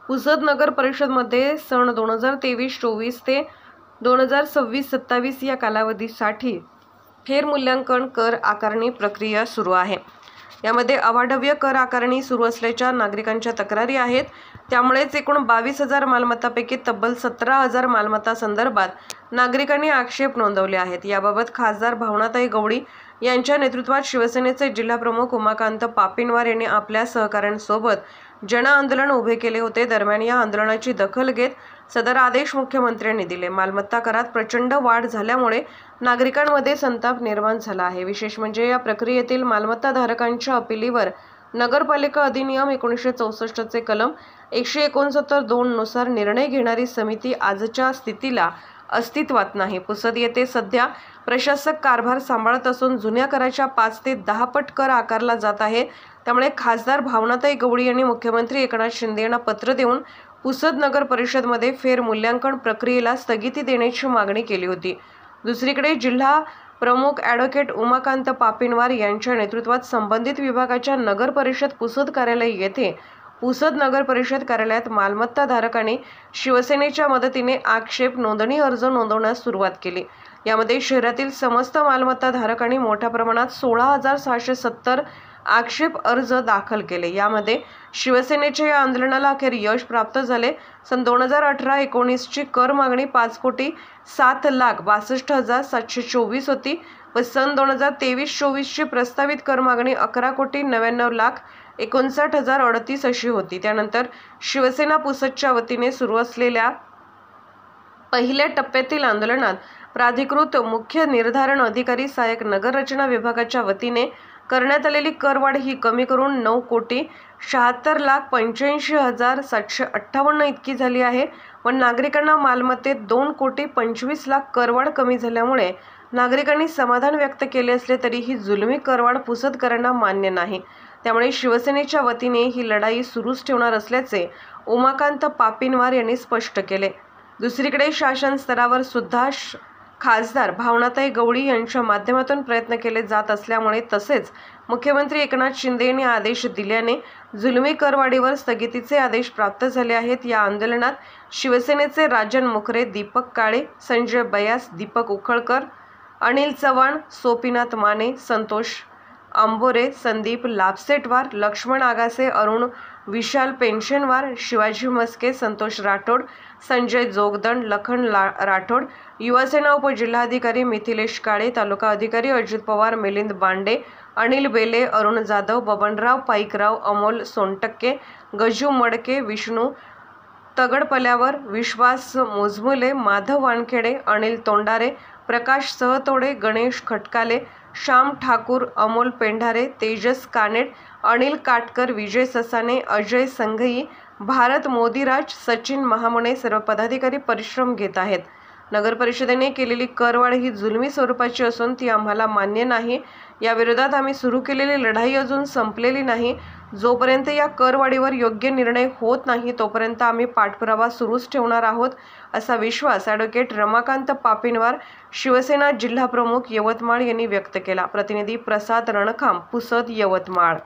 पुसद नगर परिषदमध्ये सन 2023-24 ते 2026-27 या कालावधीसाठी फेरमूल्यांकन कर आकारणी प्रक्रिया सुरू आहे। यामध्ये अवाढव्य कर आकारणी सुरू असल्याच्या नागरिकांच्या तक्रारी आहेत। त्यामुळेच एकूण 22,000 मालमत्तांपैकी तब्बल 17,000 मालमत्ता संदर्भात नागरिकांनी आक्षेप नोंदवले आहेत। याबाबत खासदार भावनाताई गवळी यांच्या नेतृत्वात शिवसेनेचे जिल्हाप्रमुख उमाकांत पापिनवार यांनी आपल्या सहकाऱ्यांसोबत जनआंदोलन उभे केले होते। दरम्यान या आंदोलनाची दखल घेत सदर आदेश मुख्यमंत्र्यांनी दिले। मालमत्ता करात प्रचंड वाढ झाल्यामुळे नागरिकांमध्ये संताप निर्माण झाला आहे। विशेष म्हणजे या प्रक्रियेतील मालमत्ताधारकांच्या अपीलीवर नगरपालिका अधिनियम 1964 चे कलम 169(2) नुसार निर्णय घेणारी समिती आजच्या स्थितीला अस्तित्वात नाही। पुसद येथे सध्या प्रशासक कारभार सांभाळत असून जुन्या कराच्या 5 ते 10 पट कर आकारला जात आहे। त्यामुळे खासदार भावनाताई गवळी यांनी मुख्यमंत्री एकनाथ शिंदे यांना पत्र देऊन पुसद नगर परिषदमध्ये फेरमूल्यांकन प्रक्रियेला स्थगिती देण्याची मागणी केली होती। दुसरीकडे जिल्हा प्रमुख ॲडव्होकेट उमाकांत पापिनवार यांच्या नेतृत्वात संबंधित विभागाच्या नगर परिषद पुसद कार्यालय येथे पुसद नगर परिषद कार्यालयात मालमत्ताधारकांनी शिवसेनेच्या मदतीने आक्षेप नोंदणी अर्ज नोंदवण्यास सुरुवात केली। यामध्ये शहरातील समस्त मालमत्ताधारकांनी मोठ्या प्रमाणात 16,670 आक्षेप अर्ज दाखल केले। यामध्ये शिवसेनेच्या या आंदोलनाला अखेर यश प्राप्त झाले। सन 2018-19 ची कर मागणी 5,07,62,724 होती व सन 2023-24 ची प्रस्तावित कर मागणी 11,99,59,038 अशी होती। त्यानंतर शिवसेना पुसदच्या वतीने सुरू असलेल्या पहिल्या टप्प्यातील आंदोलनात प्राधिकृत मुख्य निर्धारण अधिकारी सहाय्यक नगररचना विभागाच्या वतीने करण्यात आलेली करवाढ ही कमी करून 9,76,85,758 इतकी झाली आहे व नागरिकांना मालमत्तेत 2,25,00,000 करवाढ कमी झाल्यामुळे नागरिकांनी समाधान व्यक्त केले असले तरी ही जुलमी करवाढ पुसदकरांना मान्य नाही। त्यामुळे शिवसेनेच्या वतीने ही लढाई सुरूच ठेवणार असल्याचे उमाकांत पापिनवार यांनी स्पष्ट केले। दुसरीकडे शासन स्तरावर सुद्धा खासदार भावनाताई गवळी यांच्या माध्यमातून प्रयत्न केले जात असल्यामुळे तसेच मुख्यमंत्री एकनाथ शिंदे यांनी आदेश दिल्याने जुलमी करवाढीवर स्थगितीचे आदेश प्राप्त झाले आहेत। या आंदोलनात शिवसेनेचे राजन मुखरे, दीपक काळे, संजय बयास, दीपक उखळकर, अनिल चव्हाण, सोपीनाथ माने, संतोष आंबोरे, संदीप लाभसेटवार, लक्ष्मण आगासे, अरुण विशाल पेन्शनवार, शिवाजी मस्के, संतोष राठोड, संजय जोगदंड, लखन राठोड, युवासेना उपजिल्हाधिकारी मिथिलेश काळे, तालुका अधिकारी अजित पवार, मिलिंद बांडे, अनिल बेले, अरुण जाधव, बबनराव पाईकराव, अमोल सोनटक्के, गजू मडके, विष्णू तगडपल्यावर, विश्वास मोजमुले, माधव वानखेडे, अनिल तोंडारे, प्रकाश सहतोडे, गणेश खटकाले, श्याम ठाकूर, अमोल पेंढारे, तेजस कानेट, अनिल काटकर, विजय ससाने, अजय संघई, भारत मोदीराज, सचिन महामुने सर्व पदाधिकारी परिश्रम घेत आहेत। नगर परिषदेने केलेली करवाढ ही जुलमी स्वरूपाची असून ती आम्हाला मान्य नाही। या विरोधात आम्ही सुरू केलेली लढाई अजून संपलेली नाही। जोपर्यंत या करवाढीवर योग्य निर्णय होत नाही तोपर्यंत आम्ही पाठपुरावा सुरूच ठेवणार आहोत असा विश्वास ॲडव्होकेट रमाकांत पापिनवार, शिवसेना जिल्हाप्रमुख यवतमाळ यांनी व्यक्त केला। प्रतिनिधी प्रसाद रणखाम, पुसद, यवतमाळ।